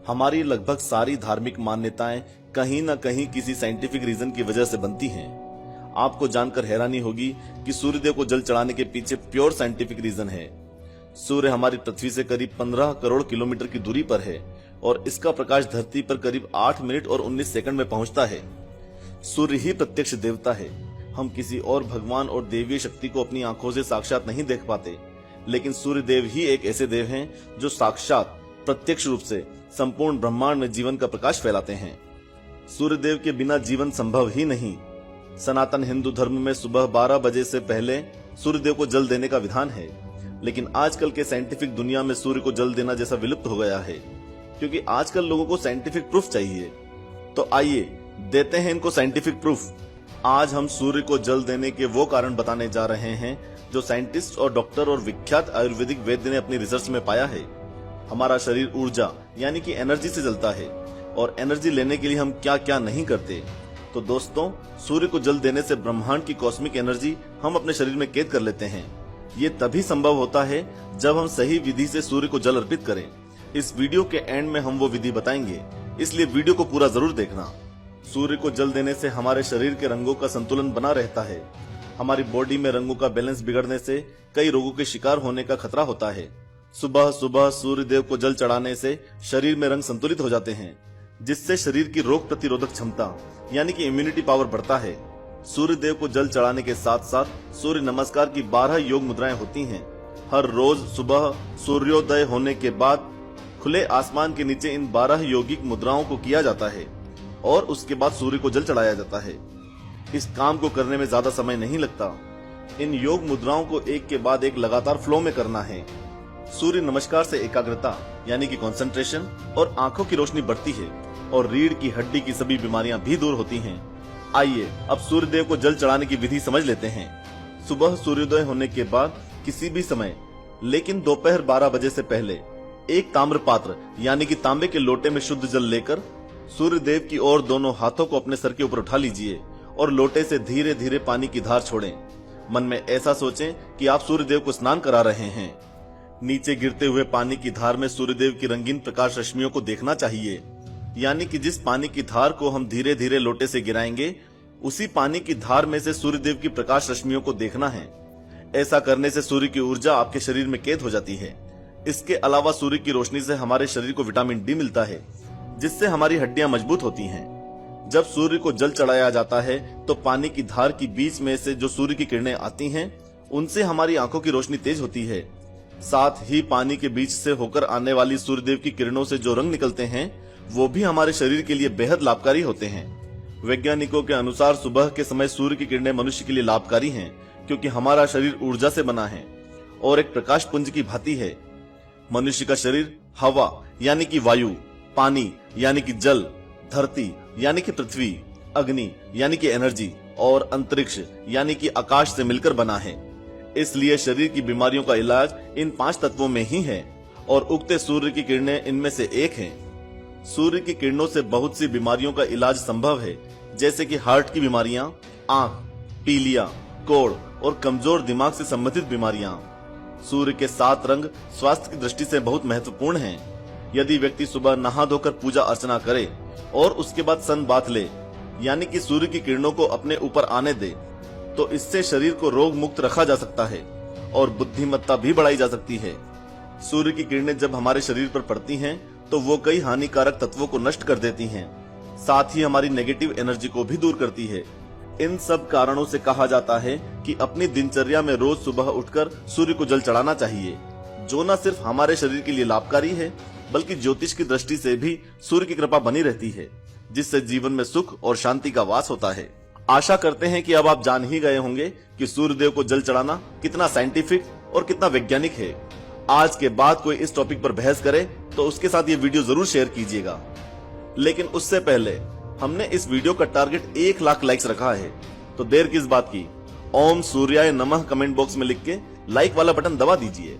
हमारी लगभग सारी धार्मिक मान्यताएं कहीं न कहीं किसी साइंटिफिक रीजन की वजह से बनती हैं। आपको जानकर हैरानी होगी कि सूर्यदेव को जल चढ़ाने के पीछे प्योर साइंटिफिक रीजन है। सूर्य हमारी पृथ्वी से करीब 15 करोड़ किलोमीटर की दूरी पर है और इसका प्रकाश धरती पर करीब 8 मिनट और 19 सेकंड में पहुंचता है। सूर्य ही प्रत्यक्ष देवता है। हम किसी और भगवान और देवीय शक्ति को अपनी आंखों से साक्षात नहीं देख पाते, लेकिन सूर्य देव ही एक ऐसे देव हैं जो साक्षात प्रत्यक्ष रूप से संपूर्ण ब्रह्मांड में जीवन का प्रकाश फैलाते हैं। सूर्य देव के बिना जीवन संभव ही नहीं। सनातन हिंदू धर्म में सुबह 12 बजे से पहले सूर्य देव को जल देने का विधान है, लेकिन आजकल के साइंटिफिक दुनिया में सूर्य को जल देना जैसा विलुप्त हो गया है, क्योंकि आजकल लोगों को साइंटिफिक प्रूफ चाहिए। तो आइए देते हैं इनको साइंटिफिक प्रूफ। आज हम सूर्य को जल देने के वो कारण बताने जा रहे हैं जो साइंटिस्ट और डॉक्टर और विख्यात आयुर्वेदिक वैद्य ने अपनी रिसर्च में पाया है। हमारा शरीर ऊर्जा यानी कि एनर्जी से जलता है और एनर्जी लेने के लिए हम क्या क्या नहीं करते। तो दोस्तों, सूर्य को जल देने से ब्रह्मांड की कॉस्मिक एनर्जी हम अपने शरीर में कैद कर लेते हैं। ये तभी संभव होता है जब हम सही विधि से सूर्य को जल अर्पित करें। इस वीडियो के एंड में हम वो विधि बताएंगे, इसलिए वीडियो को पूरा जरूर देखना। सूर्य को जल देने से हमारे शरीर के रंगों का संतुलन बना रहता है। हमारी बॉडी में रंगों का बैलेंस बिगड़ने से कई रोगों के शिकार होने का खतरा होता है। सुबह सुबह सूर्य देव को जल चढ़ाने से शरीर में रंग संतुलित हो जाते हैं, जिससे शरीर की रोग प्रतिरोधक क्षमता यानी कि इम्यूनिटी पावर बढ़ता है। सूर्य देव को जल चढ़ाने के साथ साथ सूर्य नमस्कार की 12 योग मुद्राएं होती हैं। हर रोज सुबह सूर्योदय होने के बाद खुले आसमान के नीचे इन 12 योगिक मुद्राओं को किया जाता है और उसके बाद सूर्य को जल चढ़ाया जाता है। इस काम को करने में ज्यादा समय नहीं लगता। इन योग मुद्राओं को एक के बाद एक लगातार फ्लो में करना है। सूर्य नमस्कार से एकाग्रता यानी कि कंसंट्रेशन और आंखों की रोशनी बढ़ती है और रीढ़ की हड्डी की सभी बीमारियां भी दूर होती हैं। आइए अब सूर्य देव को जल चढ़ाने की विधि समझ लेते हैं। सुबह सूर्योदय होने के बाद किसी भी समय, लेकिन दोपहर 12 बजे से पहले, एक ताम्र पात्र यानी कि तांबे के लोटे में शुद्ध जल लेकर सूर्य देव की ओर दोनों हाथों को अपने सर के ऊपर उठा लीजिए और लोटे से धीरे धीरे पानी की धार छोड़ें। मन में ऐसा सोचें कि आप सूर्य देव को स्नान करा रहे हैं। नीचे गिरते हुए पानी की धार में सूर्य देव की रंगीन प्रकाश रश्मियों को देखना चाहिए, यानी कि जिस पानी की धार को हम धीरे धीरे लोटे से गिराएंगे, उसी पानी की धार में से सूर्य देव की प्रकाश रश्मियों को देखना है। ऐसा करने से सूर्य की ऊर्जा आपके शरीर में कैद हो जाती है। इसके अलावा सूर्य की रोशनी से हमारे शरीर को विटामिन डी मिलता है, जिससे हमारी हड्डियां मजबूत होती हैं। जब सूर्य को जल चढ़ाया जाता है तो पानी की धार की बीच में से जो सूर्य की किरणें आती हैं, उनसे हमारी आंखों की रोशनी तेज होती है। साथ ही पानी के बीच से होकर आने वाली सूर्यदेव की किरणों से जो रंग निकलते हैं, वो भी हमारे शरीर के लिए बेहद लाभकारी होते हैं। वैज्ञानिकों के अनुसार सुबह के समय सूर्य की किरणें मनुष्य के लिए लाभकारी हैं, क्योंकि हमारा शरीर ऊर्जा से बना है और एक प्रकाश पुंज की भांति है। मनुष्य का शरीर हवा यानी कि वायु, पानी यानी कि जल, धरती यानी कि पृथ्वी, अग्नि यानी कि एनर्जी और अंतरिक्ष यानी कि आकाश से मिलकर बना है। इसलिए शरीर की बीमारियों का इलाज इन 5 तत्वों में ही है और उगते सूर्य की किरणें इनमें से एक हैं। सूर्य की किरणों से बहुत सी बीमारियों का इलाज संभव है, जैसे कि हार्ट की बीमारियां, आंख, पीलिया, कोढ़ और कमजोर दिमाग से संबंधित बीमारियां। सूर्य के 7 रंग स्वास्थ्य की दृष्टि से बहुत महत्वपूर्ण हैं। यदि व्यक्ति सुबह नहा धोकर पूजा अर्चना करे और उसके बाद सन बाथ ले, यानी कि सूर्य की किरणों को अपने ऊपर आने दे, तो इससे शरीर को रोग मुक्त रखा जा सकता है और बुद्धिमत्ता भी बढ़ाई जा सकती है। सूर्य की किरणें जब हमारे शरीर पर पड़ती हैं तो वो कई हानिकारक तत्वों को नष्ट कर देती हैं, साथ ही हमारी नेगेटिव एनर्जी को भी दूर करती है। इन सब कारणों से कहा जाता है कि अपनी दिनचर्या में रोज सुबह उठकर सूर्य को जल चढ़ाना चाहिए, जो न सिर्फ हमारे शरीर के लिए लाभकारी है, बल्कि ज्योतिष की दृष्टि से भी सूर्य की कृपा बनी रहती है, जिससे जीवन में सुख और शांति का वास होता है। आशा करते हैं कि अब आप जान ही गए होंगे कि सूर्य देव को जल चढ़ाना कितना साइंटिफिक और कितना वैज्ञानिक है। आज के बाद कोई इस टॉपिक पर बहस करे तो उसके साथ ये वीडियो जरूर शेयर कीजिएगा। लेकिन उससे पहले हमने इस वीडियो का टारगेट 1 लाख लाइक्स रखा है, तो देर किस बात की। ओम सूर्याय नमः कमेंट बॉक्स में लिख के लाइक वाला बटन दबा दीजिए।